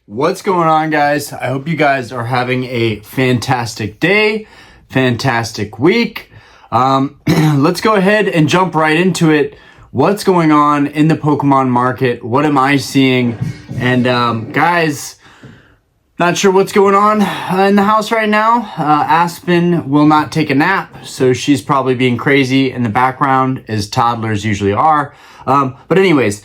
What's going on, guys? I hope you guys are having a fantastic day, fantastic week. Let's go ahead and jump right into it. What's going on in the Pokemon market? What am I seeing? And guys, not sure what's going on in the house right now. Aspen will not take a nap, so she's probably being crazy in the background, as toddlers usually are. But anyways,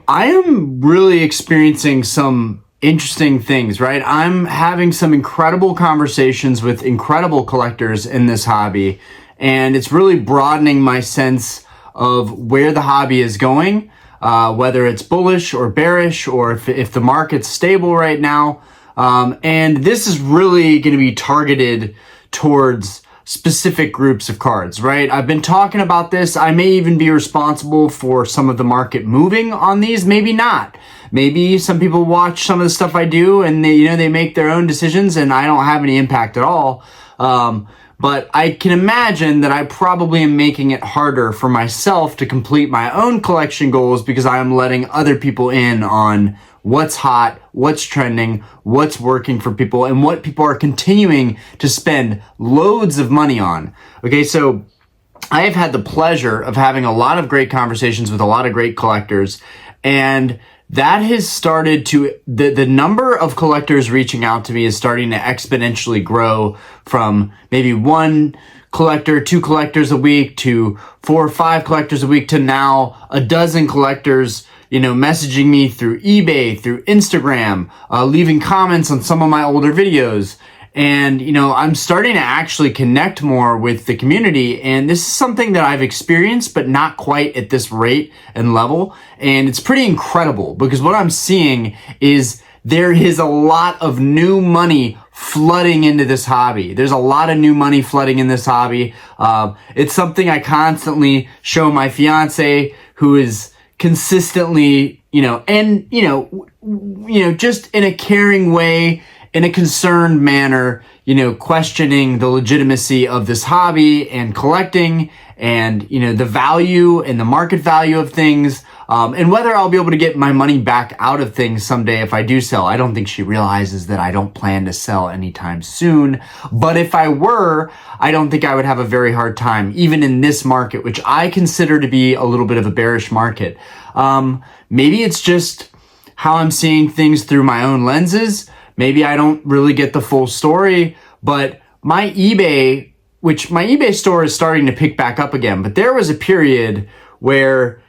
I am really experiencing some interesting things, right? I'm having some incredible conversations with incredible collectors in this hobby, and it's really broadening my sense of where the hobby is going, whether it's bullish or bearish, or if the market's stable right now. And this is really going to be targeted towards specific groups of cards, right? I've been talking about this. I may even be responsible for some of the market moving on these, maybe not. Maybe some people watch some of the stuff I do and they make their own decisions and I don't have any impact at all. But I can imagine that I probably am making it harder for myself to complete my own collection goals because I am letting other people in on what's hot, what's trending, what's working for people, and what people are continuing to spend loads of money on. Okay, so I have had the pleasure of having a lot of great conversations with a lot of great collectors, and that has started to, the number of collectors reaching out to me is starting to exponentially grow from maybe one collector, 2 collectors a week to 4 or 5 collectors a week to now a dozen collectors, messaging me through eBay, through Instagram, leaving comments on some of my older videos. And, I'm starting to actually connect more with the community. And this is something that I've experienced, but not quite at this rate and level. And it's pretty incredible because what I'm seeing is there is a lot of new money flooding into this hobby. There's a lot of new money flooding in this hobby. It's something I constantly show my fiance, who is consistently, just in a caring way, in a concerned manner, questioning the legitimacy of this hobby and collecting and, the value and the market value of things, and whether I'll be able to get my money back out of things someday if I do sell. I don't think she realizes that I don't plan to sell anytime soon, but if I were, I don't think I would have a very hard time, even in this market, which I consider to be a little bit of a bearish market. Maybe it's just how I'm seeing things through my own lenses. Maybe I don't really get the full story, but my eBay store is starting to pick back up again. But there was a period where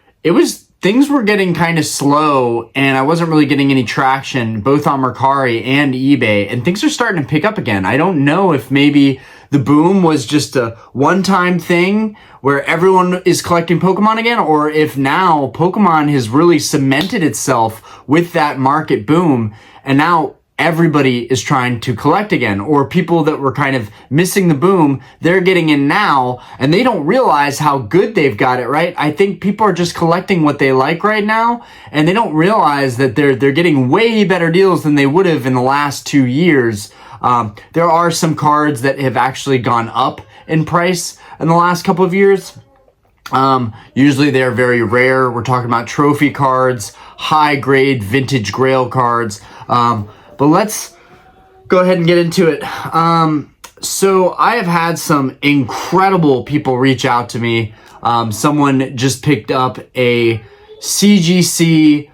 things were getting kind of slow and I wasn't really getting any traction both on Mercari and eBay, and things are starting to pick up again. I don't know if maybe the boom was just a one-time thing where everyone is collecting Pokemon again, or if now Pokemon has really cemented itself with that market boom and now everybody is trying to collect again, or people that were kind of missing the boom, they're getting in now and they don't realize how good they've got it, right? I think people are just collecting what they like right now and they don't realize that they're getting way better deals than they would have in the last 2 years. There are some cards that have actually gone up in price in the last couple of years. Usually they're very rare. We're talking about trophy cards, high grade vintage grail cards. But let's go ahead and get into it. So I have had some incredible people reach out to me. Someone just picked up a CGC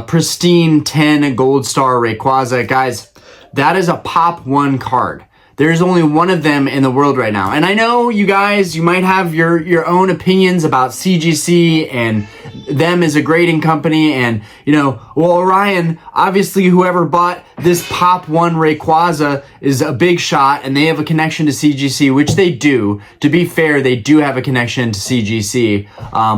pristine 10 gold star Rayquaza. Guys, that is a pop 1 card. There's only one of them in the world right now. And I know you guys, you might have your own opinions about CGC and them as a grading company. And, Orion, obviously whoever bought this pop 1 Rayquaza is a big shot and they have a connection to CGC, which they do. To be fair, they do have a connection to CGC.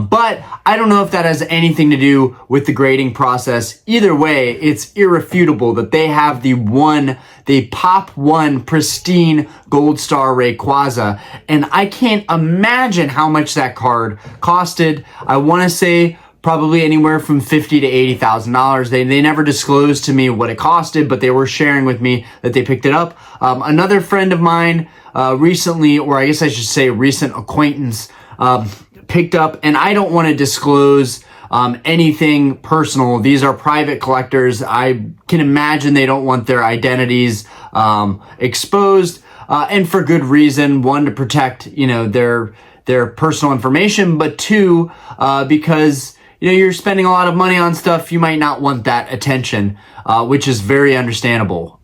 But I don't know if that has anything to do with the grading process. Either way, it's irrefutable that they have the pop 1 pristine gold star Rayquaza, and I can't imagine how much that card costed. I want to say probably anywhere from $50,000 to $80,000. They never disclosed to me what it costed, but they were sharing with me that they picked it up. Another friend of mine recently, or I guess I should say recent acquaintance, picked up, and I don't want to disclose anything personal. These are private collectors. I can imagine they don't want their identities exposed, and for good reason. One, to protect, you know, their personal information, but two, because, you know, you're spending a lot of money on stuff, you might not want that attention, which is very understandable.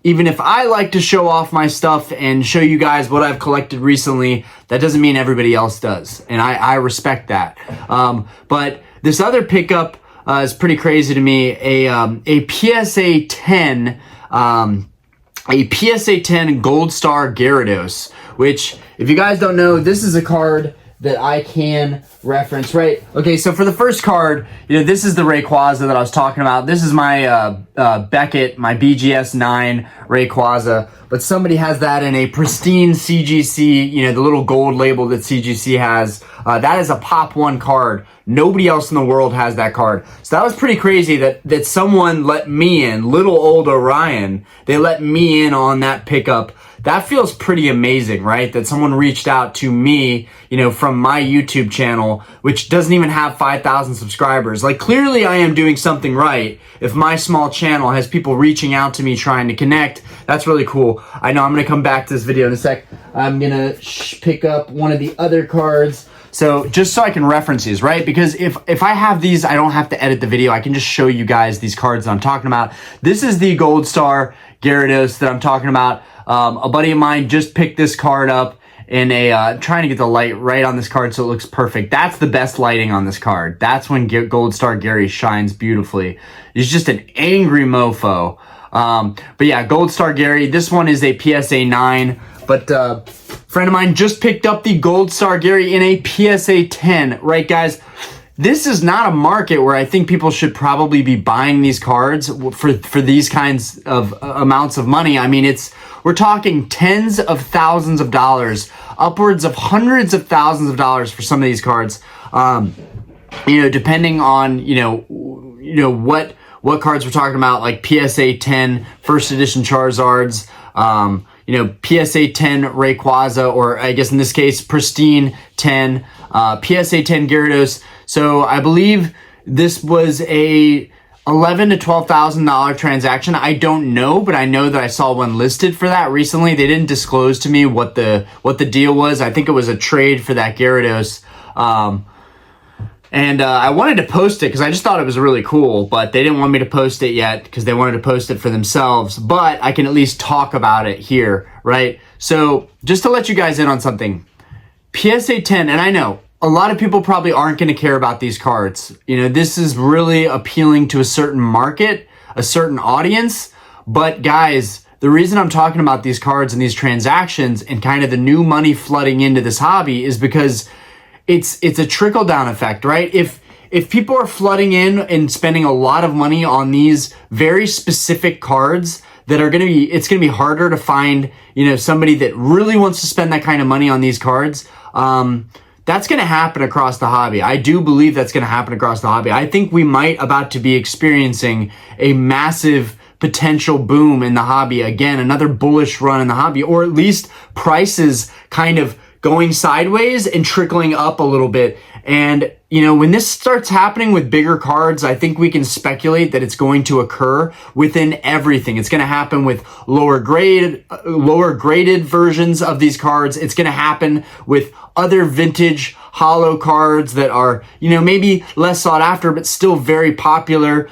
Even if I like to show off my stuff and show you guys what I've collected recently, that doesn't mean everybody else does. And I respect that. But this other pickup is pretty crazy to me. A PSA 10, a PSA 10 Gold Star Gyarados, which, if you guys don't know, this is a card that I can reference, right? Okay, so for the first card, you know, this is the Rayquaza that I was talking about. This is my Beckett, my BGS 9 Rayquaza, but somebody has that in a pristine CGC, you know, the little gold label that CGC has. That is a Pop 1 card. Nobody else in the world has that card. So that was pretty crazy that someone let me in, little old Orion, they let me in on that pickup. That feels pretty amazing, right? That someone reached out to me, you know, from my YouTube channel, which doesn't even have 5,000 subscribers. Like, clearly I am doing something right if my small channel has people reaching out to me trying to connect. That's really cool. I know I'm going to come back to this video in a sec. I'm going to pick up one of the other cards. So just so I can reference these, right? Because if I have these, I don't have to edit the video. I can just show you guys these cards that I'm talking about. This is the Gold Star Gyarados that I'm talking about. A buddy of mine just picked this card up in trying to get the light right on this card so it looks perfect. That's the best lighting on this card. That's when Gold Star Gary shines beautifully. He's just an angry mofo. But yeah, Gold Star Gary. This one is a PSA 9. But a friend of mine just picked up the Gold Star Gary in a PSA 10. Right, guys? This is not a market where I think people should probably be buying these cards for these kinds of amounts of money. I mean, we're talking tens of thousands of dollars, upwards of hundreds of thousands of dollars for some of these cards. You know, depending on, you know what cards we're talking about, like PSA 10 first edition Charizards, you know, PSA 10 Rayquaza, or I guess in this case, pristine 10, PSA 10 Gyarados. So I believe this was a $11,000 to $12,000 transaction. I don't know, but I know that I saw one listed for that recently. They didn't disclose to me what the deal was. I think it was a trade for that Gyarados. And I wanted to post it because I just thought it was really cool, but they didn't want me to post it yet because they wanted to post it for themselves. But I can at least talk about it here, right? So just to let you guys in on something, PSA 10, and I know a lot of people probably aren't going to care about these cards. You know, this is really appealing to a certain market, a certain audience. But guys, the reason I'm talking about these cards and these transactions and kind of the new money flooding into this hobby is because it's a trickle down effect, right? If people are flooding in and spending a lot of money on these very specific cards that are it's going to be harder to find, you know, somebody that really wants to spend that kind of money on these cards. That's going to happen across the hobby. I do believe that's going to happen across the hobby. I think we might about to be experiencing a massive potential boom in the hobby. Again, another bullish run in the hobby, or at least prices kind of going sideways and trickling up a little bit. And, you know, when this starts happening with bigger cards, I think we can speculate that it's going to occur within everything. It's going to happen with lower graded versions of these cards. It's going to happen with other vintage holo cards that are, you know, maybe less sought after, but still very popular,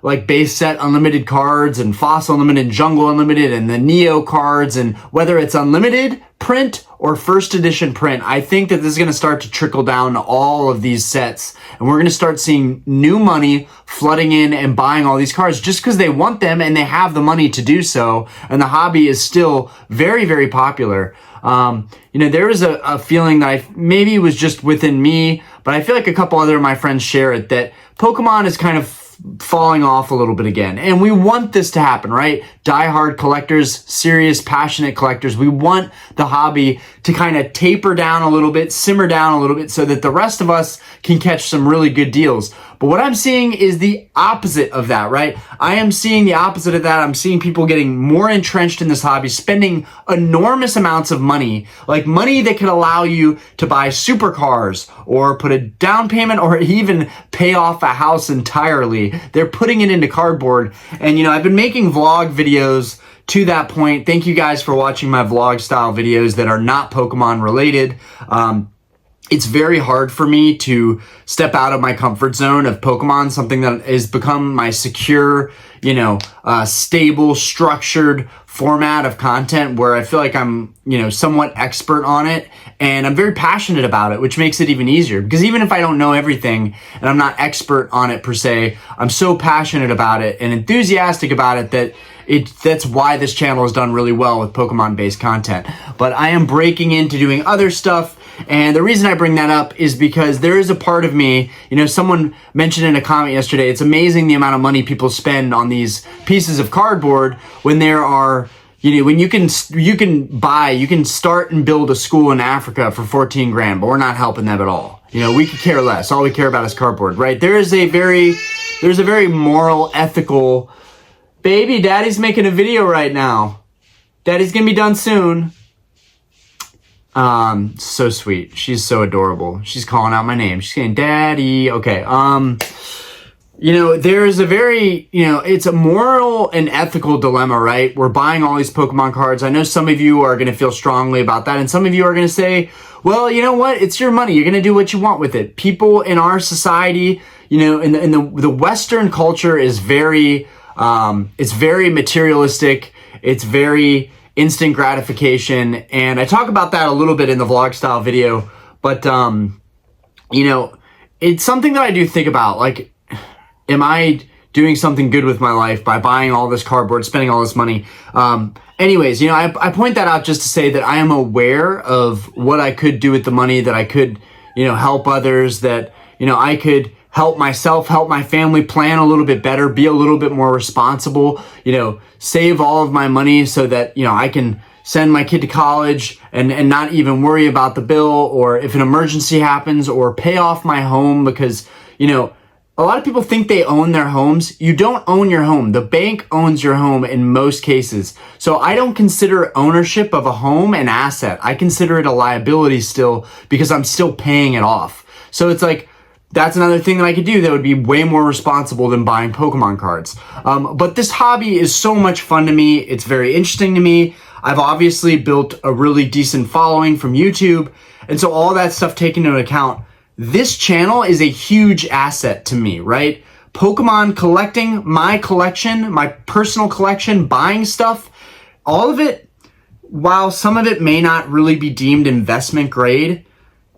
like base set unlimited cards and fossil unlimited, jungle unlimited, and the Neo cards. And whether it's unlimited print or first edition print, I think that this is going to start to trickle down to all of these sets. And we're going to start seeing new money flooding in and buying all these cards just because they want them and they have the money to do so. And the hobby is still very, very popular. You know, there was a feeling that maybe it was just within me, but I feel like a couple other of my friends share it, that Pokemon is kind of falling off a little bit again. And we want this to happen, right? Diehard collectors, serious, passionate collectors. We want the hobby to kind of taper down a little bit, simmer down a little bit so that the rest of us can catch some really good deals. But what I'm seeing is the opposite of that, right? I am seeing the opposite of that. I'm seeing people getting more entrenched in this hobby, spending enormous amounts of money, like money that could allow you to buy supercars or put a down payment or even pay off a house entirely. They're putting it into cardboard. And, I've been making vlog videos to that point. Thank you guys for watching my vlog style videos that are not Pokemon related. It's very hard for me to step out of my comfort zone of Pokemon, something that has become my secure, stable, structured format of content where I feel like I'm, somewhat expert on it, and I'm very passionate about it, which makes it even easier because even if I don't know everything and I'm not expert on it per se, I'm so passionate about it and enthusiastic about it that that's why this channel has done really well with Pokemon based content. But I am breaking into doing other stuff. And the reason I bring that up is because there is a part of me, someone mentioned in a comment yesterday, it's amazing the amount of money people spend on these pieces of cardboard when there are, when you can start and build a school in Africa for 14 grand, but we're not helping them at all. We could care less. All we care about is cardboard, right? There's a very moral, ethical, baby, daddy's making a video right now. Daddy's gonna be done soon. So sweet. She's so adorable. She's calling out my name. She's saying, Daddy. Okay. There's a very, it's a moral and ethical dilemma, right? We're buying all these Pokemon cards. I know some of you are going to feel strongly about that. And some of you are going to say, well, you know what? It's your money. You're going to do what you want with it. People in our society, in the Western culture is very, it's very materialistic. It's very instant gratification. And I talk about that a little bit in the vlog style video, but, it's something that I do think about. Like, am I doing something good with my life by buying all this cardboard, spending all this money? Anyways, I point that out just to say that I am aware of what I could do with the money, that I could, help others, that, I could help myself, help my family plan a little bit better, be a little bit more responsible, save all of my money so that, I can send my kid to college and not even worry about the bill, or if an emergency happens, or pay off my home because, a lot of people think they own their homes. You don't own your home. The bank owns your home in most cases. So I don't consider ownership of a home an asset. I consider it a liability still because I'm still paying it off. So it's like, that's another thing that I could do that would be way more responsible than buying Pokemon cards. But this hobby is so much fun to me. It's very interesting to me. I've obviously built a really decent following from YouTube. And so all that stuff taken into account, this channel is a huge asset to me, right? Pokemon collecting, my collection, my personal collection, buying stuff, all of it, while some of it may not really be deemed investment grade,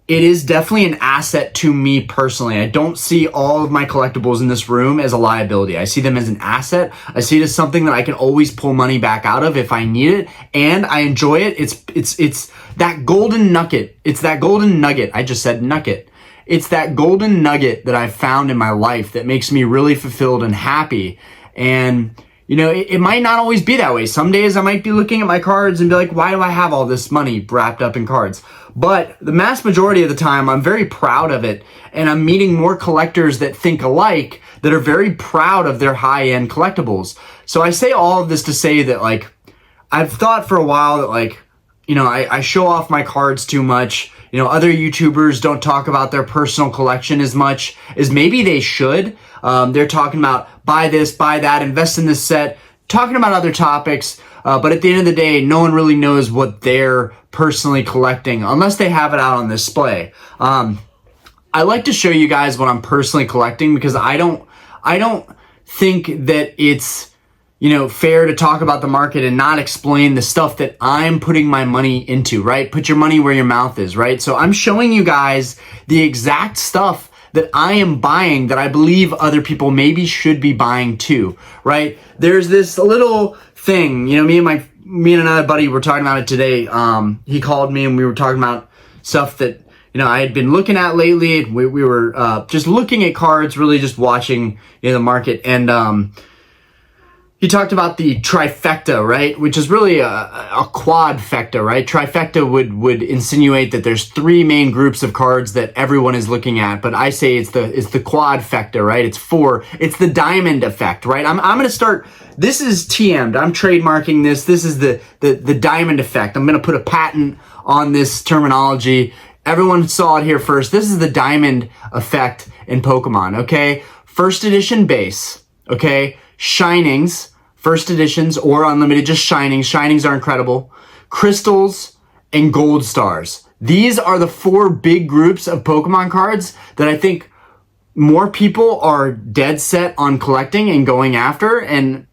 it is definitely an asset to me personally. I don't see all of my collectibles in this room as a liability. I see them as an asset. I see it as something that I can always pull money back out of if I need it, and I enjoy it. It's that golden nugget. It's that golden nugget. I just said nugget. It's that golden nugget that I've found in my life that makes me really fulfilled and happy. And, it might not always be that way. Some days I might be looking at my cards and be like, why do I have all this money wrapped up in cards? But the mass majority of the time, I'm very proud of it. And I'm meeting more collectors that think alike, that are very proud of their high-end collectibles. So I say all of this to say that, like, I've thought for a while that, like, I show off my cards too much. Other YouTubers don't talk about their personal collection as much as maybe they should. They're talking about buy this, buy that, invest in this set, talking about other topics. But at the end of the day, no one really knows what they're personally collecting unless they have it out on display. I like to show you guys what I'm personally collecting because I don't think that it's, fair to talk about the market and not explain the stuff that I'm putting my money into, right? Put your money where your mouth is, right? So I'm showing you guys the exact stuff that I am buying that I believe other people maybe should be buying too, right? There's this little thing, me and another buddy were talking about it today. He called me and we were talking about stuff that, I had been looking at lately. We were just looking at cards, really just watching the market, and he talked about the trifecta, right? Which is really a quadfecta, right? Trifecta would insinuate that there's three main groups of cards that everyone is looking at, but I say it's the quadfecta, right? It's four. It's the diamond effect, right? I'm going to start. This is TM'd. I'm trademarking this. This is the diamond effect. I'm going to put a patent on this terminology. Everyone saw it here first. This is the diamond effect in Pokemon, okay? First edition base, okay? Shinings, first editions or unlimited, just Shinings. Shinings are incredible. Crystals and Gold Stars. These are the four big groups of Pokemon cards that I think more people are dead set on collecting and going after. And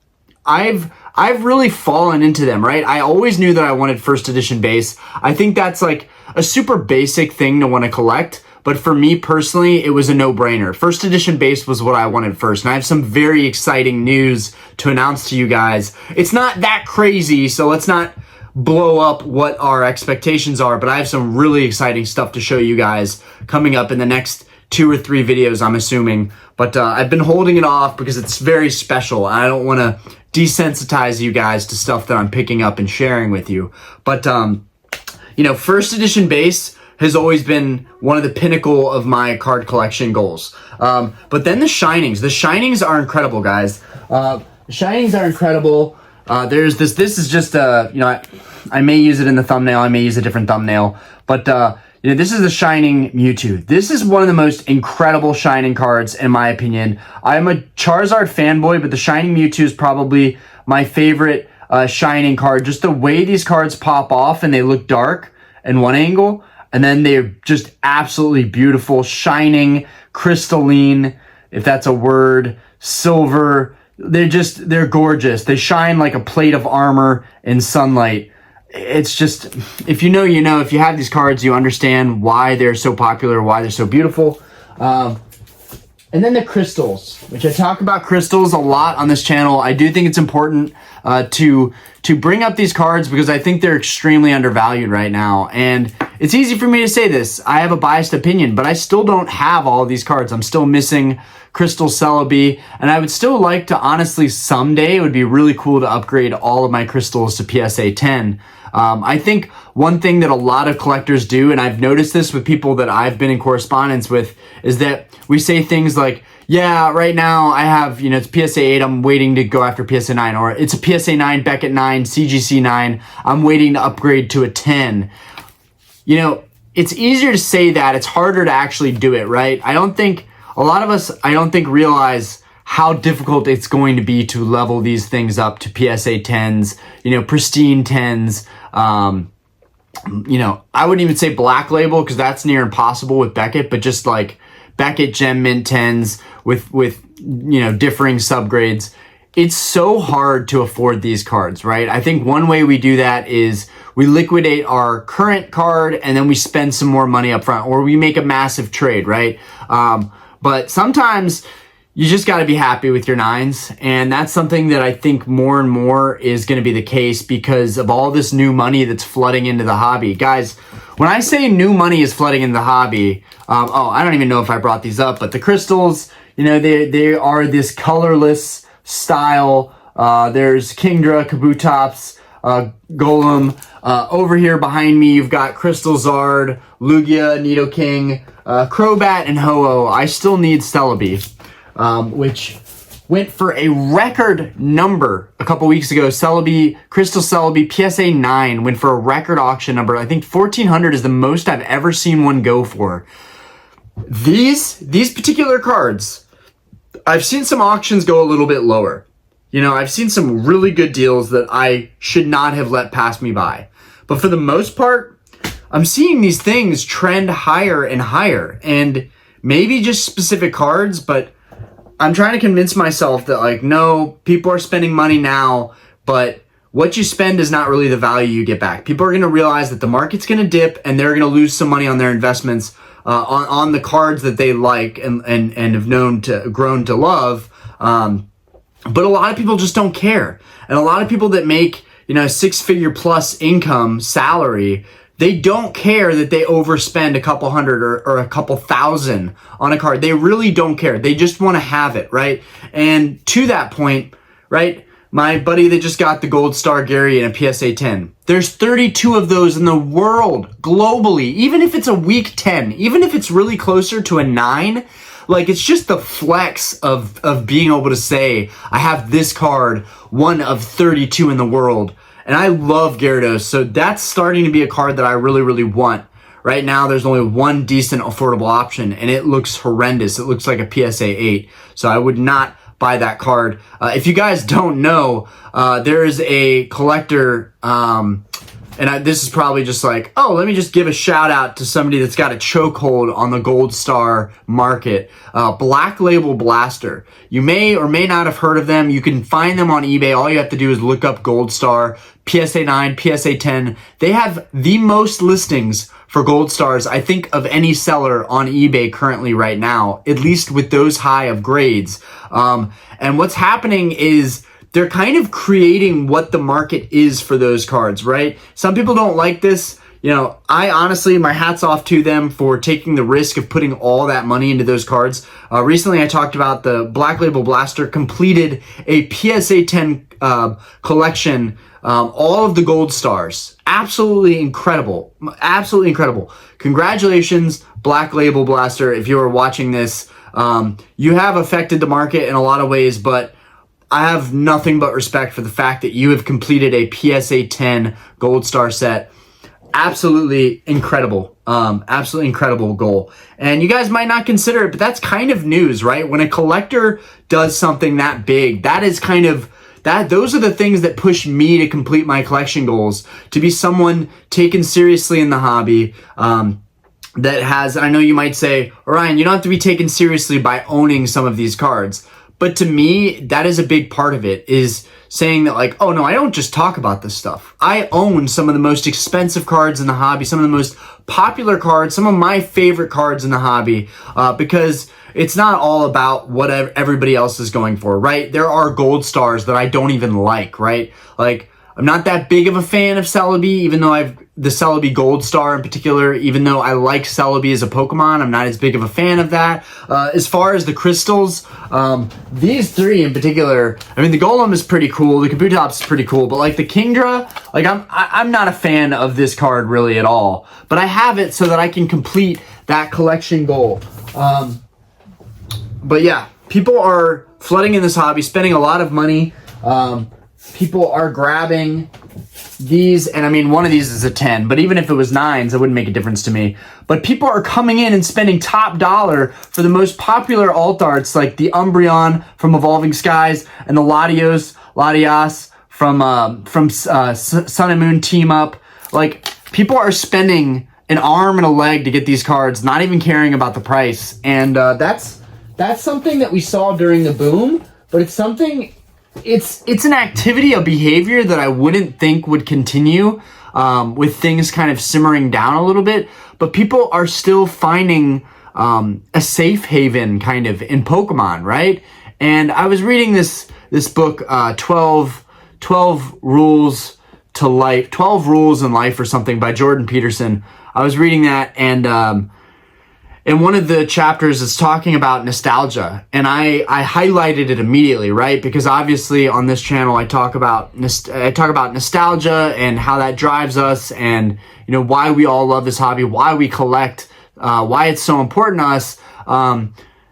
I've really fallen into them, right? I always knew that I wanted first edition base. I think that's like a super basic thing to want to collect. But for me personally, it was a no-brainer. First edition base was what I wanted first. And I have some very exciting news to announce to you guys. It's not that crazy, so let's not blow up what our expectations are. But I have some really exciting stuff to show you guys coming up in the next 2 or 3 videos, I'm assuming. But I've been holding it off because it's very special. I don't want to desensitize you guys to stuff that I'm picking up and sharing with you. But, first edition base has always been one of the pinnacle of my card collection goals. But then the Shinings. The Shinings are incredible, guys. Shinings are incredible. There's this is just, I may use it in the thumbnail. I may use a different thumbnail. But, this is the Shining Mewtwo. This is one of the most incredible Shining cards, in my opinion. I'm a Charizard fanboy, but the Shining Mewtwo is probably my favorite Shining card. Just the way these cards pop off and they look dark in one angle. And then they're just absolutely beautiful, shining, crystalline, if that's a word, silver. They're gorgeous. They shine like a plate of armor in sunlight. It's just, if you know, you know. If you have these cards, you understand why they're so popular, why they're so beautiful. And then the crystals, which I talk about crystals a lot on this channel. I do think it's important to bring up these cards because I think they're extremely undervalued right now. And it's easy for me to say this. I have a biased opinion, but I still don't have all of these cards. I'm still missing Crystal Celebi, and I would still like to, honestly, someday, it would be really cool to upgrade all of my crystals to PSA 10. I think one thing that a lot of collectors do, and I've noticed this with people that I've been in correspondence with, is that we say things like, yeah, right now I have, it's PSA 8, I'm waiting to go after PSA 9, or it's a PSA 9, Beckett 9, CGC 9, I'm waiting to upgrade to a 10. It's easier to say that, it's harder to actually do it, right? A lot of us realize how difficult it's going to be to level these things up to PSA 10s, pristine 10s. I wouldn't even say black label because that's near impossible with Beckett, but just like Beckett Gem Mint 10s with differing subgrades. It's so hard to afford these cards, right? I think one way we do that is we liquidate our current card and then we spend some more money up front, or we make a massive trade, right? But sometimes you just got to be happy with your 9s. And that's something that I think more and more is going to be the case because of all this new money that's flooding into the hobby. Guys, when I say new money is flooding into the hobby, I don't even know if I brought these up, but the crystals, they are this colorless style. There's Kingdra, Kabutops, Golem. Over here behind me, you've got Crystal Zard, Lugia, Nidoking, Crobat, and Ho-Oh. I still need Celebi, which went for a record number a couple weeks ago. Crystal Celebi, PSA 9 went for a record auction number. I think 1,400 is the most I've ever seen one go for. These particular cards, I've seen some auctions go a little bit lower. I've seen some really good deals that I should not have let pass me by. But for the most part, I'm seeing these things trend higher and higher. And maybe just specific cards, but I'm trying to convince myself that, no, people are spending money now, but what you spend is not really the value you get back. People are going to realize that the market's going to dip and they're going to lose some money on their investments on the cards that they like and have grown to love. But a lot of people just don't care. And a lot of people that make, 6-figure plus income salary They don't care that they overspend a couple hundred or a couple thousand on a card. They really don't care. They just want to have it, right? And to that point, right, my buddy that just got the Gold Star Gary in a PSA 10, there's 32 of those in the world globally. Even if it's a weak 10, even if it's really closer to a 9, like, it's just the flex of being able to say, I have this card, one of 32 in the world. And I love Gyarados, so that's starting to be a card that I really, really want. Right now, there's only one decent affordable option, and it looks horrendous. It looks like a PSA 8, so I would not buy that card. If you guys don't know, there is a collector, this is probably just like, oh, let me just give a shout out to somebody that's got a chokehold on the Gold Star market. Black Label Blaster. You may or may not have heard of them. You can find them on eBay. All you have to do is look up Gold Star, PSA 9, PSA 10. They have the most listings for Gold Stars, I think, of any seller on eBay currently right now, at least with those high of grades. And what's happening is they're kind of creating what the market is for those cards, right? Some people don't like this. You know, I honestly, my hat's off to them for taking the risk of putting all that money into those cards. Recently, I talked about the Black Label Blaster completed a PSA 10 collection, all of the Gold Stars. Absolutely incredible. Absolutely incredible. Congratulations, Black Label Blaster. If you are watching this, you have affected the market in a lot of ways, but I have nothing but respect for the fact that you have completed a PSA 10 Gold Star set. Absolutely incredible. Absolutely incredible goal. And you guys might not consider it, but that's kind of news, right? When a collector does something that big, that is kind of, those are the things that push me to complete my collection goals, to be someone taken seriously in the hobby, that has, I know you might say, Orion, you don't have to be taken seriously by owning some of these cards. But to me, that is a big part of it, is saying that, like, oh no, I don't just talk about this stuff. I own some of the most expensive cards in the hobby, some of the most popular cards, some of my favorite cards in the hobby, because it's not all about what everybody else is going for, right? There are Gold Stars that I don't even like, right? Like, I'm not that big of a fan of Celebi, even though the Celebi Gold Star in particular, even though I like Celebi as a Pokemon, I'm not as big of a fan of that. As far as the crystals, these three in particular, I mean, the Golem is pretty cool, the Kabutops is pretty cool, but like the Kingdra, like I'm not a fan of this card really at all, but I have it so that I can complete that collection goal. But yeah, people are flooding in this hobby, spending a lot of money. People are grabbing these, and I mean, one of these is a 10, but even if it was 9s, it wouldn't make a difference to me. But people are coming in and spending top dollar for the most popular alt arts, like the Umbreon from Evolving Skies and the Latios from Sun and Moon Team Up. Like, people are spending an arm and a leg to get these cards, not even caring about the price. And that's something that we saw during the boom, but it's something... It's an activity, a behavior that I wouldn't think would continue with things kind of simmering down a little bit, but people are still finding a safe haven kind of in Pokemon, right? And I was reading this book, 12 Rules to Life, 12 Rules in Life or something by Jordan Peterson. I was reading that, and in one of the chapters, it's talking about nostalgia, and I highlighted it immediately, right? Because obviously on this channel, I talk about nostalgia and how that drives us, and you know, why we all love this hobby, why we collect, why it's so important to us.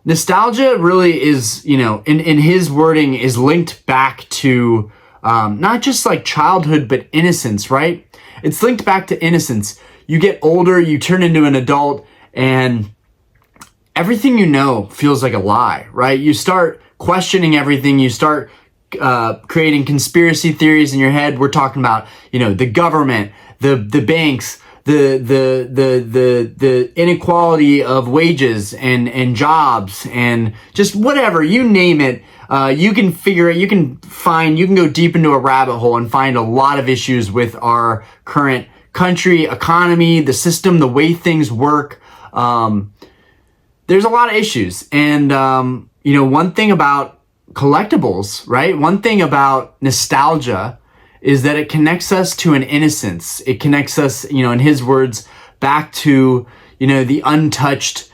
Nostalgia really is, you know, in his wording, is linked back to not just like childhood, but innocence, right? It's linked back to innocence. You get older, you turn into an adult, and everything you know feels like a lie, right? You start questioning everything. You start creating conspiracy theories in your head. We're talking about, you know, the government, the banks, the inequality of wages and jobs, and just whatever, you name it. You can figure it. You can go deep into a rabbit hole and find a lot of issues with our current country, economy, the system, the way things work. There's a lot of issues. And, you know, one thing about collectibles, right? One thing about nostalgia is that it connects us to an innocence. It connects us, in his words, back to, the untouched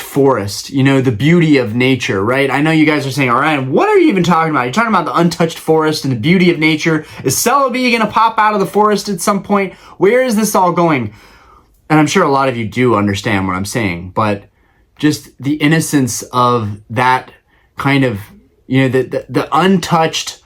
forest, the beauty of nature, right? I know you guys are saying, all right, what are you even talking about? You're talking about the untouched forest and the beauty of nature. Is Celebi going to pop out of the forest at some point? Where is this all going? And I'm sure a lot of you do understand what I'm saying, but just the innocence of that kind of, the untouched,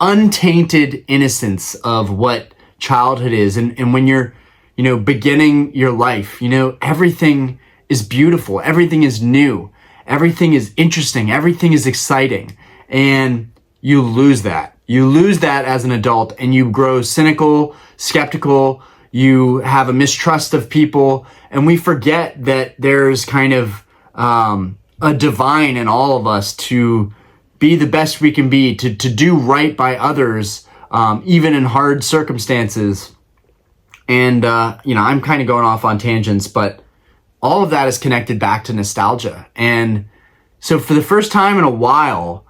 untainted innocence of what childhood is. And when you're, beginning your life, everything is beautiful. Everything is new. Everything is interesting. Everything is exciting. And you lose that. You lose that as an adult, and you grow cynical, skeptical. You have a mistrust of people. And we forget that there's kind of a divine in all of us to be the best we can be, to do right by others, even in hard circumstances. And, I'm kind of going off on tangents, but all of that is connected back to nostalgia. And so for the first time in a while,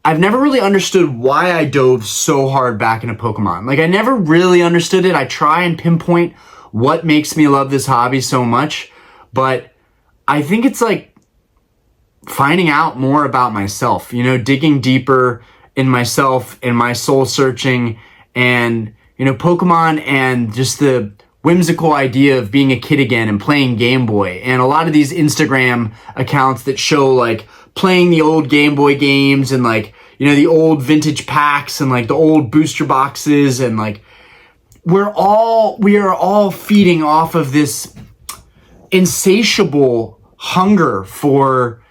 I've never really understood why I dove so hard back into Pokemon. Like, I never really understood it. I try and pinpoint what makes me love this hobby so much, but I think it's like finding out more about myself, digging deeper in myself and my soul searching, and, Pokemon and just the whimsical idea of being a kid again and playing Game Boy. And a lot of these Instagram accounts that show like playing the old Game Boy games and like, the old vintage packs and like the old booster boxes, and like we are all feeding off of this insatiable hunger for,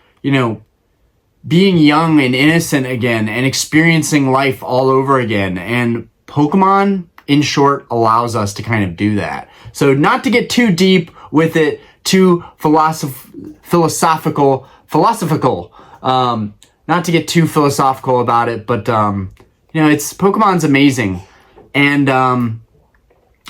being young and innocent again and experiencing life all over again. And Pokemon, in short, allows us to kind of do that. So not to get too deep with it, too philosophical, not to get too philosophical about it, but, Pokemon's amazing. And,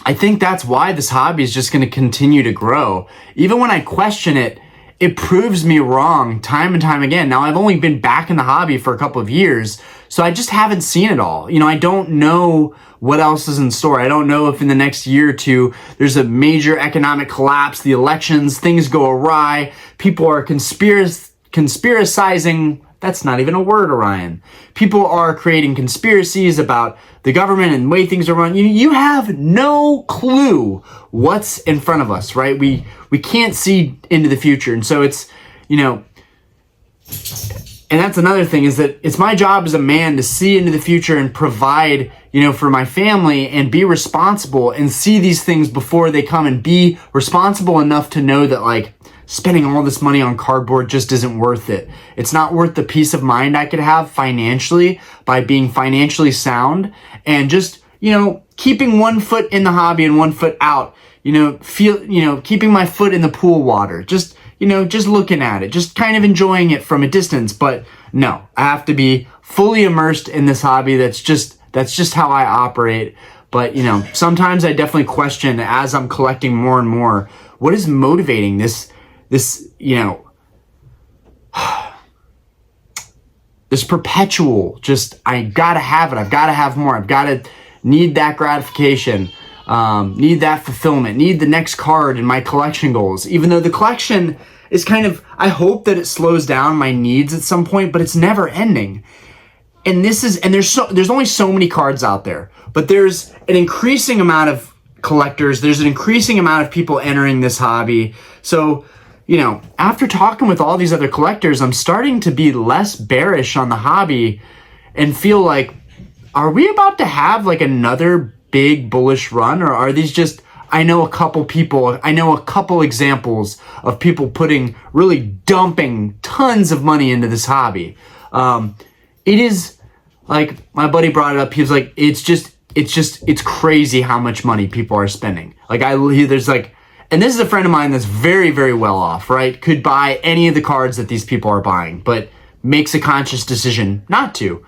I think that's why this hobby is just going to continue to grow. Even when I question it, it proves me wrong time and time again. Now, I've only been back in the hobby for a couple of years, so I just haven't seen it all. I don't know what else is in store. I don't know if in the next year or two, there's a major economic collapse, the elections, things go awry, people are conspiracizing. That's not even a word, Orion. People are creating conspiracies about the government and the way things are run. You have no clue what's in front of us, right? We can't see into the future. And so it's, and that's another thing, is that it's my job as a man to see into the future and provide, for my family, and be responsible and see these things before they come, and be responsible enough to know that, like, spending all this money on cardboard just isn't worth it. It's not worth the peace of mind I could have financially by being financially sound, and just, keeping one foot in the hobby and one foot out, keeping my foot in the pool water, just looking at it, just kind of enjoying it from a distance. But no, I have to be fully immersed in this hobby. That's just how I operate. But, sometimes I definitely question, as I'm collecting more and more, what is motivating this, this perpetual, just, I gotta have it, I've gotta have more, I've gotta need that gratification, need that fulfillment, need the next card in my collection goals. Even though the collection is kind of, I hope that it slows down my needs at some point, but it's never ending. And there's only so many cards out there, but there's an increasing amount of collectors, there's an increasing amount of people entering this hobby. So, after talking with all these other collectors, I'm starting to be less bearish on the hobby and feel like, are we about to have like another big bullish run? Or are these just, I know a couple examples of people really dumping tons of money into this hobby. It is, like, my buddy brought it up. He was like, it's crazy how much money people are spending. Like, and this is a friend of mine that's very, very well off, right? Could buy any of the cards that these people are buying, but makes a conscious decision not to.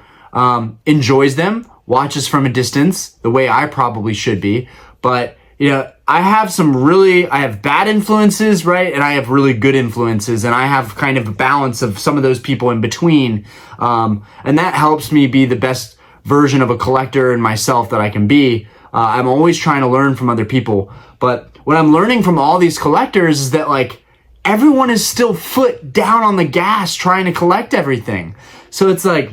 Enjoys them, watches from a distance, the way I probably should be. But, I have bad influences, right? And I have really good influences, and I have kind of a balance of some of those people in between. And that helps me be the best version of a collector and myself that I can be. I'm always trying to learn from other people. But what I'm learning from all these collectors is that like everyone is still foot down on the gas trying to collect everything. So it's like,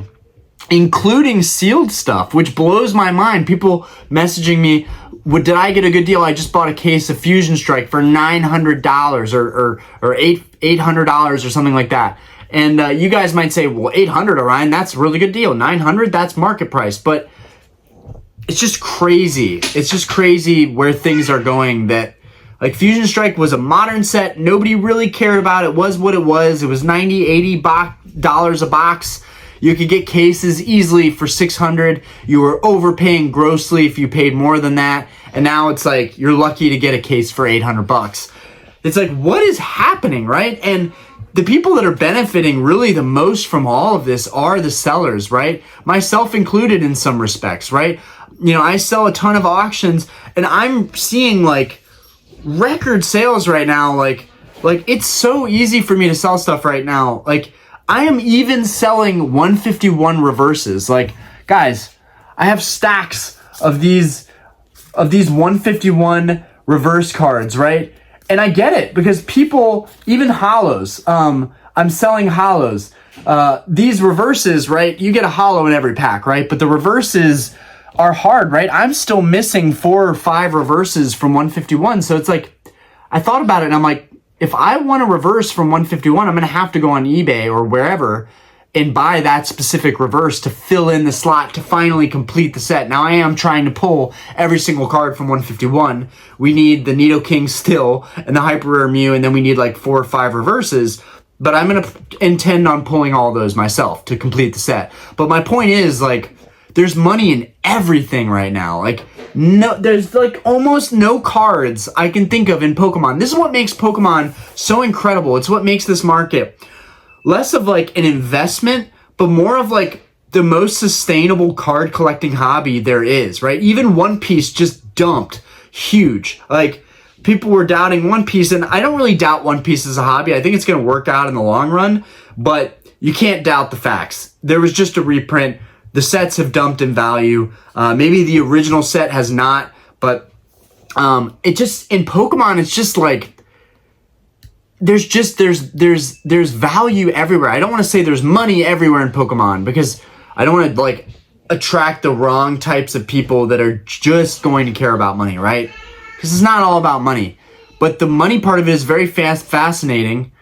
including sealed stuff, which blows my mind. People messaging me, did I get a good deal? I just bought a case of Fusion Strike for $900 or $800 or something like that. And you guys might say, well, 800, Orion, that's a really good deal. 900, that's market price. But it's just crazy. It's just crazy where things are going. That like Fusion Strike was a modern set. Nobody really cared about it. It was what it was. It was $90, $80 a box. You could get cases easily for $600. You were overpaying grossly if you paid more than that. And now it's like you're lucky to get a case for $800. It's like, what is happening, right? And the people that are benefiting really the most from all of this are the sellers, right? Myself included in some respects, right? You know, I sell a ton of auctions and I'm seeing like record sales right now. Like it's so easy for me to sell stuff right now. Like, I am even selling 151 reverses. Like, guys, I have stacks of these 151 reverse cards, right? And I get it because people, even hollows, I'm selling hollows. These reverses, right? You get a hollow in every pack, right? But the reverses are hard, right? I'm still missing 4 or 5 reverses from 151. So it's like, I thought about it and I'm like, if I want a reverse from 151, I'm going to have to go on eBay or wherever and buy that specific reverse to fill in the slot to finally complete the set. Now I am trying to pull every single card from 151. We need the Nidoking still and the Hyper Rare Mew, and then we need like 4 or 5 reverses. But I'm going to intend on pulling all those myself to complete the set. But my point is, like, there's money in everything right now. Like, no, there's like almost no cards I can think of in Pokemon. This is what makes Pokemon so incredible. It's what makes this market less of like an investment, but more of like the most sustainable card collecting hobby there is, right? Even One Piece just dumped huge. Like, people were doubting One Piece, and I don't really doubt One Piece as a hobby. I think it's going to work out in the long run, but you can't doubt the facts. There was just a reprint. The sets have dumped in value. Maybe the original set has not, but it just, in Pokemon, it's just like, there's value everywhere. I don't want to say there's money everywhere in Pokemon because I don't want to like attract the wrong types of people that are just going to care about money, right? Because it's not all about money, but the money part of it is very fascinating.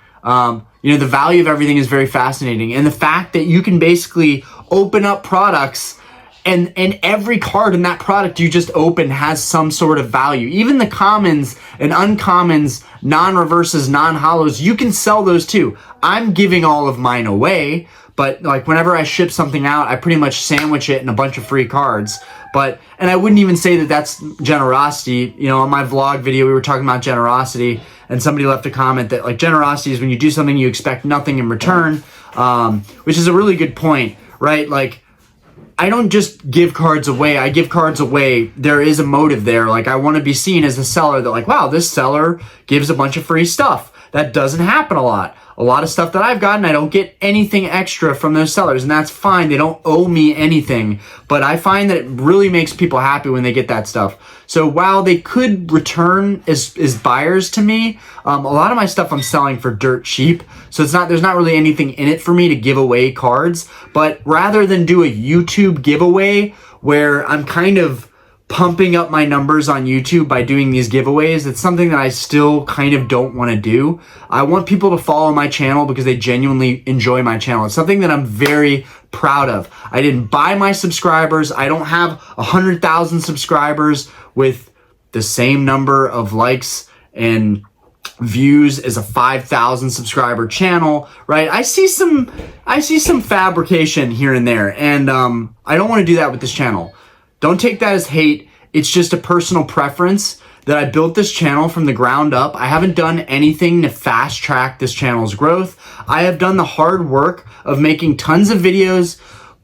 You know, the value of everything is very fascinating, and the fact that you can basically open up products and every card in that product you just open has some sort of value. Even the commons and uncommons, non-reverses, non-hollows, you can sell those too. I'm giving all of mine away, but like whenever I ship something out, I pretty much sandwich it in a bunch of free cards. And I wouldn't even say that that's generosity. You know, on my vlog video, we were talking about generosity, and somebody left a comment that like generosity is when you do something you expect nothing in return, which is a really good point, right? Like, I don't just give cards away. I give cards away. There is a motive there. Like, I want to be seen as a seller that like, wow, this seller gives a bunch of free stuff. That doesn't happen a lot. A lot of stuff that I've gotten, I don't get anything extra from those sellers, and that's fine. They don't owe me anything, but I find that it really makes people happy when they get that stuff. So while they could return as buyers to me, a lot of my stuff I'm selling for dirt cheap. So there's not really anything in it for me to give away cards, but rather than do a YouTube giveaway where I'm kind of pumping up my numbers on YouTube by doing these giveaways, it's something that I still kind of don't want to do. I want people to follow my channel because they genuinely enjoy my channel. It's something that I'm very proud of. I didn't buy my subscribers. I don't have 100,000 subscribers with the same number of likes and views as a 5,000 subscriber channel, right? I see some fabrication here and there, and I don't want to do that with this channel. Don't take that as hate. It's just a personal preference that I built this channel from the ground up. I haven't done anything to fast track this channel's growth. I have done the hard work of making tons of videos,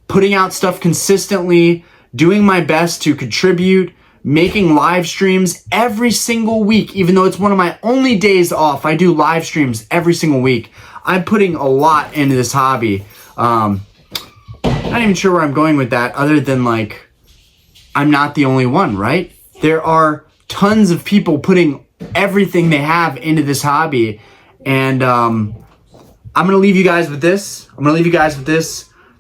putting out stuff consistently, doing my best to contribute, making live streams every single week. Even though it's one of my only days off, I do live streams every single week. I'm putting a lot into this hobby. not even sure where I'm going with that other than like, I'm not the only one, right? There are tons of people putting everything they have into this hobby. And I'm going to leave you guys with this.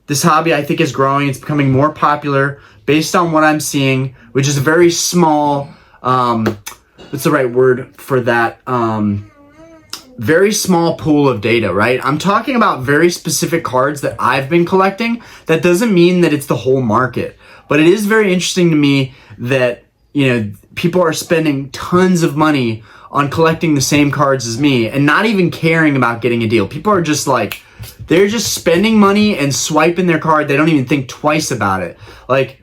This hobby, I think, is growing. It's becoming more popular based on what I'm seeing, which is a very small, what's the right word for that? Very small pool of data, right? I'm talking about very specific cards that I've been collecting. That doesn't mean that it's the whole market, but it is very interesting to me that, you know, people are spending tons of money on collecting the same cards as me and not even caring about getting a deal. People are just like, they're just spending money and swiping their card. They don't even think twice about it. Like,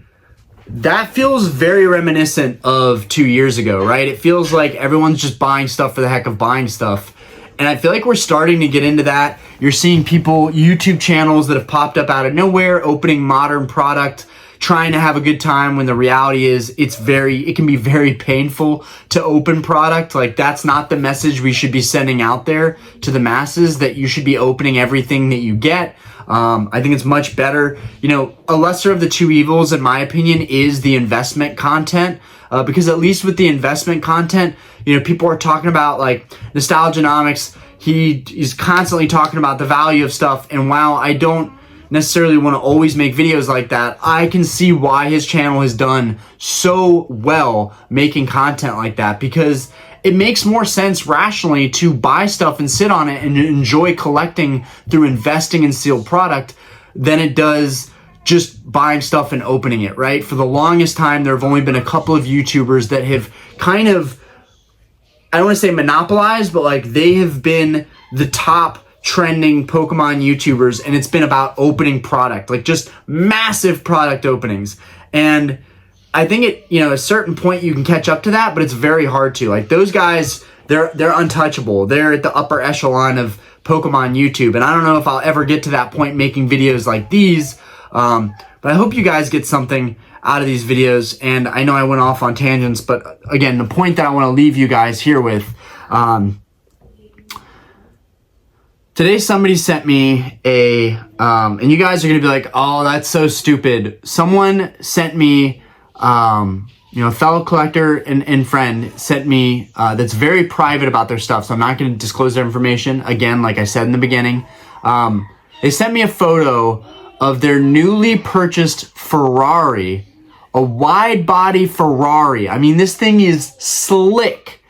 that feels very reminiscent of 2 years ago, right? It feels like everyone's just buying stuff for the heck of buying stuff. And I feel like we're starting to get into that. You're seeing people, YouTube channels that have popped up out of nowhere, opening modern product, trying to have a good time, when the reality is it can be very painful to open product. Like, that's not the message we should be sending out there to the masses, that you should be opening everything that you get. I think it's much better. You know, a lesser of the two evils, in my opinion, is the investment content. Because at least with the investment content, you know, people are talking about like Nostalgianomics. He's constantly talking about the value of stuff. And while I don't necessarily want to always make videos like that, I can see why his channel has done so well making content like that, because it makes more sense rationally to buy stuff and sit on it and enjoy collecting through investing in sealed product than it does just buying stuff and opening it, right? For the longest time, there have only been a couple of YouTubers that have kind of, I don't want to say monopolized, but like they have been the top trending Pokemon YouTubers, and it's been about opening product, like just massive product openings. And I think at, you know, a certain point you can catch up to that, but it's very hard to. Like, those guys, they're untouchable. They're at the upper echelon of Pokemon YouTube, and I don't know if I'll ever get to that point making videos like these. But I hope you guys get something out of these videos. And I know I went off on tangents, but again, the point that I want to leave you guys here with, today somebody sent me and you guys are going to be like, oh, that's so stupid. Someone sent me, you know, a fellow collector and friend sent me, that's very private about their stuff. So I'm not going to disclose their information. Again, like I said in the beginning, they sent me a photo of their newly purchased Ferrari, a wide body Ferrari. I mean, this thing is slick,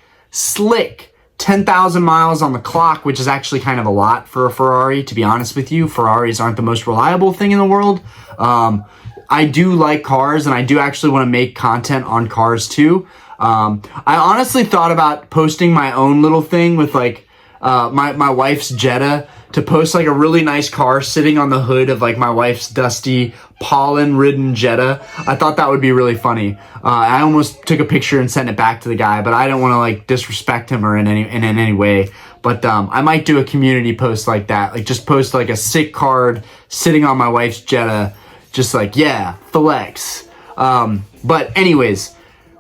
10,000 miles on the clock, which is actually kind of a lot for a Ferrari, to be honest with you. Ferraris aren't the most reliable thing in the world. I do like cars, and I do actually want to make content on cars too. I honestly thought about posting my own little thing with like my wife's Jetta, to post like a really nice car sitting on the hood of like my wife's dusty pollen-ridden Jetta. I thought that would be really funny. I almost took a picture and sent it back to the guy, but I don't want to like disrespect him or in any way. But I might do a community post like that, like just post like a sick card sitting on my wife's Jetta, just like, yeah, flex. But anyways,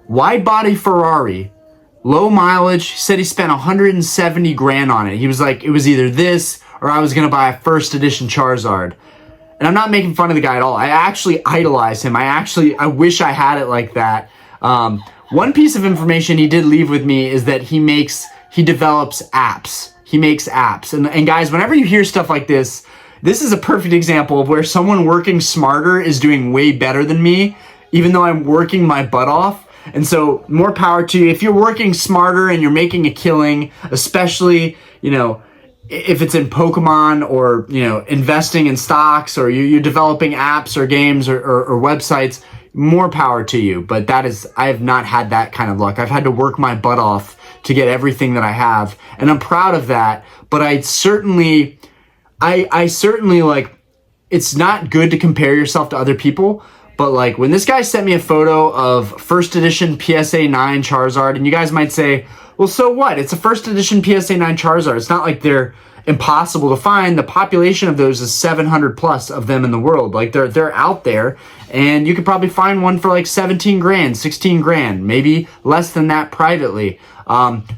wide body Ferrari, low mileage. He said he spent 170 grand on it. He was like, it was either this or I was going to buy a first edition Charizard. And I'm not making fun of the guy at all. I actually idolize him. I wish I had it like that. One piece of information he did leave with me is that he develops apps. He makes apps. And guys, whenever you hear stuff like this is a perfect example of where someone working smarter is doing way better than me, even though I'm working my butt off. And so more power to you. If you're working smarter and you're making a killing, especially, you know, if it's in Pokemon or, you know, investing in stocks, or you're developing apps or games or websites, more power to you. But I have not had that kind of luck. I've had to work my butt off to get everything that I have. And I'm proud of that. But I certainly like, it's not good to compare yourself to other people. But like, when this guy sent me a photo of first edition PSA 9 Charizard, and you guys might say, well, so what? It's a first edition PSA 9 Charizard. It's not like they're impossible to find. The population of those is 700 plus of them in the world. Like they're out there, and you could probably find one for like 17 grand, 16 grand, maybe less than that privately.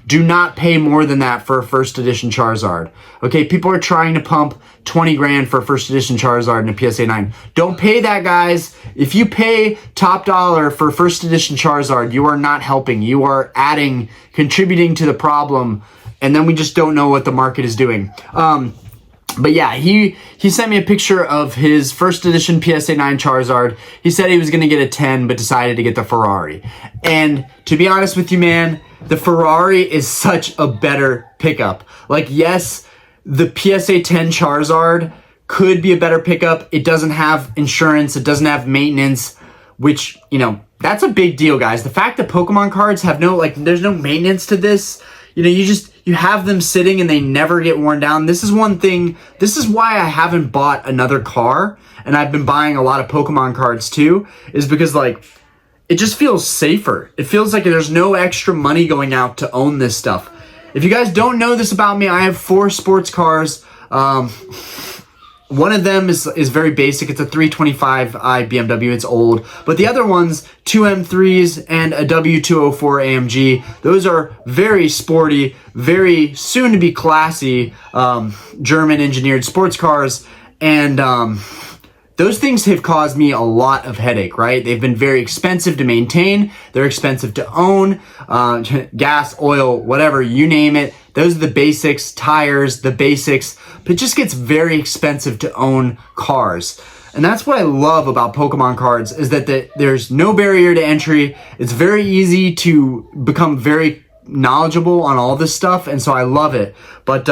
Do not pay more than that for a first edition Charizard. Okay, people are trying to pump 20 grand for a first edition Charizard and a PSA 9. Don't pay that, guys. If you pay top dollar for first edition Charizard, you are not helping. You are contributing to the problem, and then we just don't know what the market is doing. But yeah, he sent me a picture of his first edition PSA 9 Charizard. He said he was going to get a 10, but decided to get the Ferrari. And to be honest with you, man, the Ferrari is such a better pickup. Like, yes, the PSA 10 Charizard could be a better pickup. It doesn't have insurance. It doesn't have maintenance, which, you know, that's a big deal, guys. The fact that Pokemon cards have there's no maintenance to this. You know, you have them sitting and they never get worn down. This is one thing. This is why I haven't bought another car, and I've been buying a lot of Pokemon cards too, is because, like, it just feels safer. It feels like there's no extra money going out to own this stuff. If you guys don't know this about me, I have 4 sports cars. One of them is very basic. It's a 325i BMW. It's old. But the other ones, 2 M3s and a W204 AMG. Those are very sporty, very soon to be classy German engineered sports cars. And those things have caused me a lot of headache, right? They've been very expensive to maintain. They're expensive to own. Gas, oil, whatever, you name it. Those are the basics, tires, the basics. But it just gets very expensive to own cars. And that's what I love about Pokemon cards, is that there's no barrier to entry. It's very easy to become very knowledgeable on all this stuff. And so I love it. But,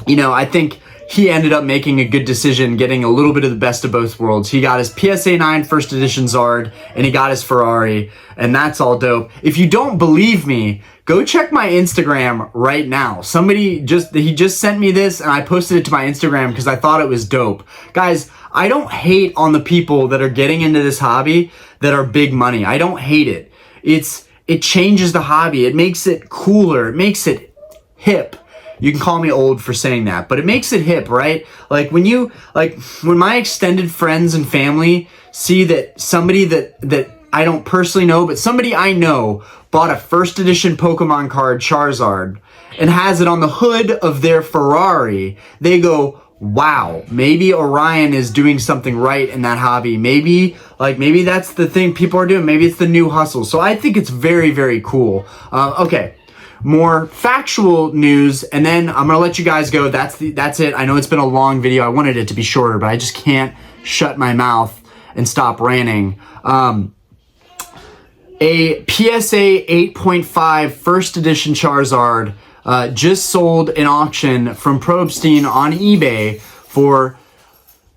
you know, I think he ended up making a good decision, getting a little bit of the best of both worlds. He got his PSA 9 first edition Zard, and he got his Ferrari, and that's all dope. If you don't believe me, go check my Instagram right now. He just sent me this, and I posted it to my Instagram because I thought it was dope. Guys, I don't hate on the people that are getting into this hobby that are big money. I don't hate it. It changes the hobby. It makes it cooler. It makes it hip. You can call me old for saying that, but it makes it hip, right? Like when my extended friends and family see that somebody that I don't personally know, but somebody I know bought a first edition Pokemon card, Charizard, and has it on the hood of their Ferrari, they go, wow, maybe Orion is doing something right in that hobby. Maybe that's the thing people are doing. Maybe it's the new hustle. So I think it's very, very cool. Okay. More factual news, and then I'm gonna let you guys go. That's it. I know it's been a long video. I wanted it to be shorter, but I just can't shut my mouth and stop ranting. A PSA 8.5 first edition Charizard just sold in auction from Probstein on eBay for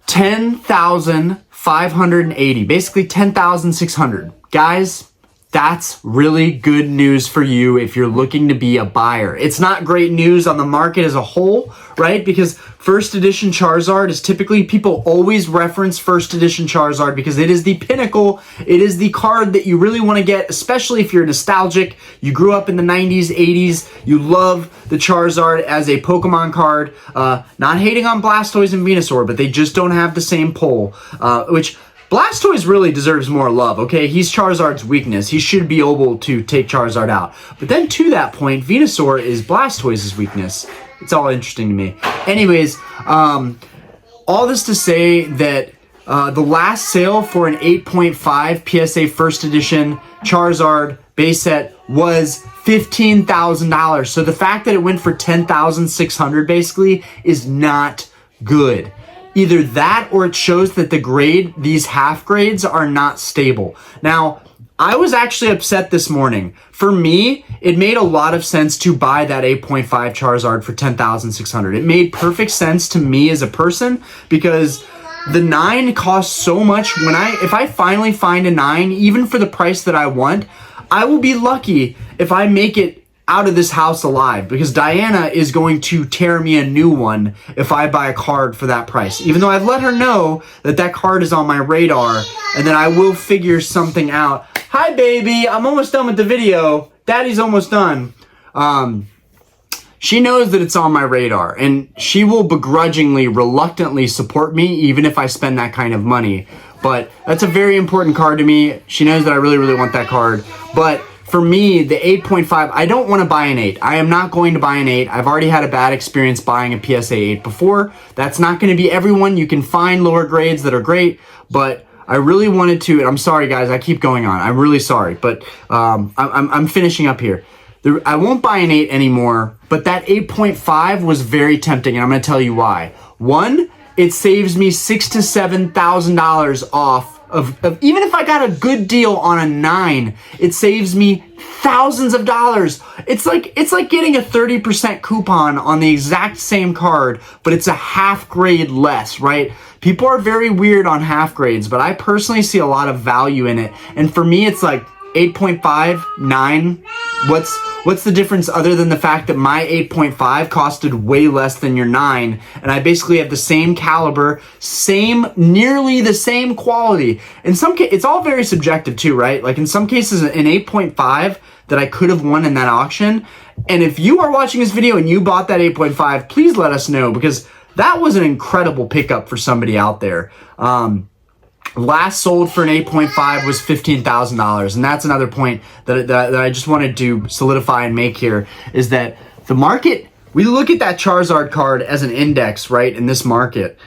$10,580, basically $10,600. Guys, that's really good news for you if you're looking to be a buyer. It's not great news on the market as a whole, right? Because first edition Charizard is typically, people always reference first edition Charizard because it is the pinnacle. It is the card that you really want to get, especially if you're nostalgic. You grew up in the 90s, 80s. You love the Charizard as a Pokemon card. Not hating on Blastoise and Venusaur, but they just don't have the same pull, which Blastoise really deserves more love, okay? He's Charizard's weakness. He should be able to take Charizard out. But then to that point, Venusaur is Blastoise's weakness. It's all interesting to me. Anyways, all this to say that the last sale for an 8.5 PSA first edition Charizard base set was $15,000. So the fact that it went for $10,600 basically is not good. Either that or it shows that these half grades are not stable. Now, I was actually upset this morning. For me, it made a lot of sense to buy that 8.5 Charizard for $10,600. It made perfect sense to me as a person because the 9 costs so much. If I finally find a 9, even for the price that I want, I will be lucky if I make it out of this house alive, because Diana is going to tear me a new one if I buy a card for that price. Even though I've let her know that card is on my radar and that I will figure something out. Hi, baby. I'm almost done with the video. Daddy's almost done. she knows that it's on my radar, and she will begrudgingly, reluctantly support me even if I spend that kind of money. But that's a very important card to me. She knows that I really, really want that card. But for me, the 8.5, I don't want to buy an 8. I am not going to buy an 8. I've already had a bad experience buying a PSA 8 before. That's not going to be everyone. You can find lower grades that are great, but I really wanted to, and I'm sorry guys, I keep going on. I'm really sorry, but I'm finishing up here. I won't buy an 8 anymore, but that 8.5 was very tempting, and I'm going to tell you why. One, it saves me $6,000 to $7,000 off of even if I got a good deal on a 9, it saves me thousands of dollars. It's like getting a 30% coupon on the exact same card, but it's a half grade less, right? People are very weird on half grades, but I personally see a lot of value in it. And for me, it's like 8.5, 9. What's the difference other than the fact that my 8.5 costed way less than your 9, and I basically have the same caliber, nearly the same quality. In some cases, it's all very subjective too, right? Like in some cases, an 8.5 that I could have won in that auction. And if you are watching this video and you bought that 8.5, please let us know, because that was an incredible pickup for somebody out there. Last sold for an 8.5 was $15,000, and that's another point that I just wanted to solidify and make here, is that the market, we look at that Charizard card as an index, right, in this market,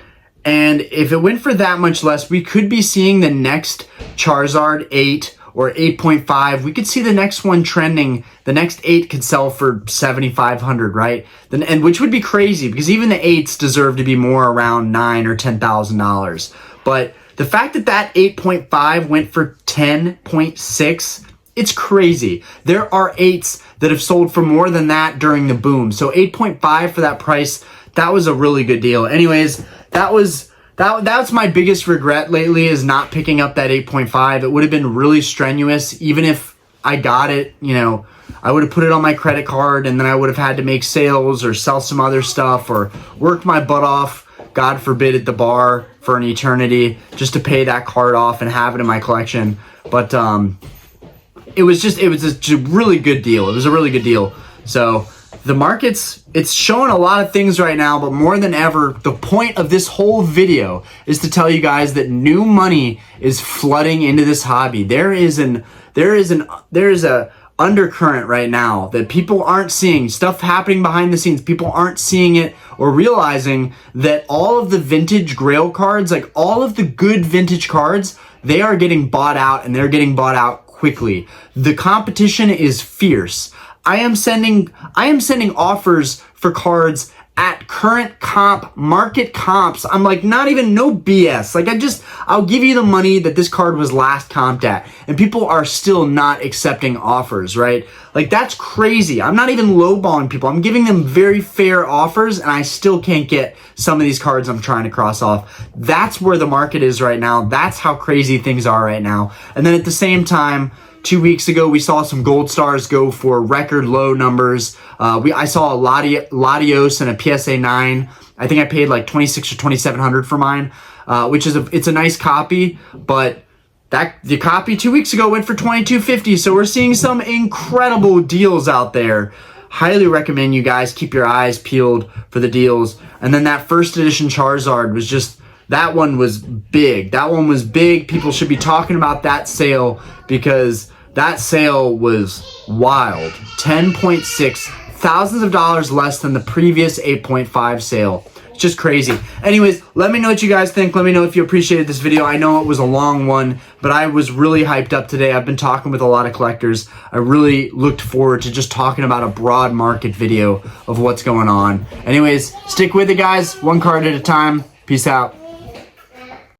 and if it went for that much less, we could be seeing the next Charizard 8 or 8.5. We could see the next one trending. The next 8 could sell for $7,500, right? And which would be crazy, because even the 8s deserve to be more around $9,000 or $10,000. But the fact that that 8.5 went for 10.6, it's crazy. There are 8s that have sold for more than that during the boom. So 8.5 for that price, that was a really good deal. Anyways, that's my biggest regret lately, is not picking up that 8.5. It would have been really strenuous. Even if I got it, you know, I would have put it on my credit card, and then I would have had to make sales or sell some other stuff or work my butt off, God forbid, at the bar for an eternity just to pay that card off and have it in my collection. But it was a really good deal. It was a really good deal. So the market's, it's showing a lot of things right now, but more than ever, the point of this whole video is to tell you guys that new money is flooding into this hobby. There is a undercurrent right now that people aren't seeing, stuff happening behind the scenes. People aren't seeing it or realizing that all of the vintage grail cards, like all of the good vintage cards, they are getting bought out, and they're getting bought out quickly. The competition is fierce. I am sending offers for cards at current market comps. I'm like, not even, no BS. Like, I'll give you the money that this card was last comped at, and people are still not accepting offers, right? Like, that's crazy. I'm not even lowballing people. I'm giving them very fair offers, and I still can't get some of these cards I'm trying to cross off. That's where the market is right now. That's how crazy things are right now. And then at the same time, 2 weeks ago, we saw some gold stars go for record low numbers. I saw a Latios and a PSA 9. I think I paid like $2,600 or $2,700 for mine, which is it's a nice copy, but the copy 2 weeks ago went for $2,250. So we're seeing some incredible deals out there. Highly recommend you guys keep your eyes peeled for the deals. And then that first edition Charizard was just, that one was big. That one was big. People should be talking about that sale, because that sale was wild. 10.6, thousands of dollars less than the previous 8.5 sale. It's just crazy. Anyways, let me know what you guys think. Let me know if you appreciated this video. I know it was a long one, but I was really hyped up today. I've been talking with a lot of collectors. I really looked forward to just talking about a broad market video of what's going on. Anyways, stick with it, guys. One card at a time. Peace out.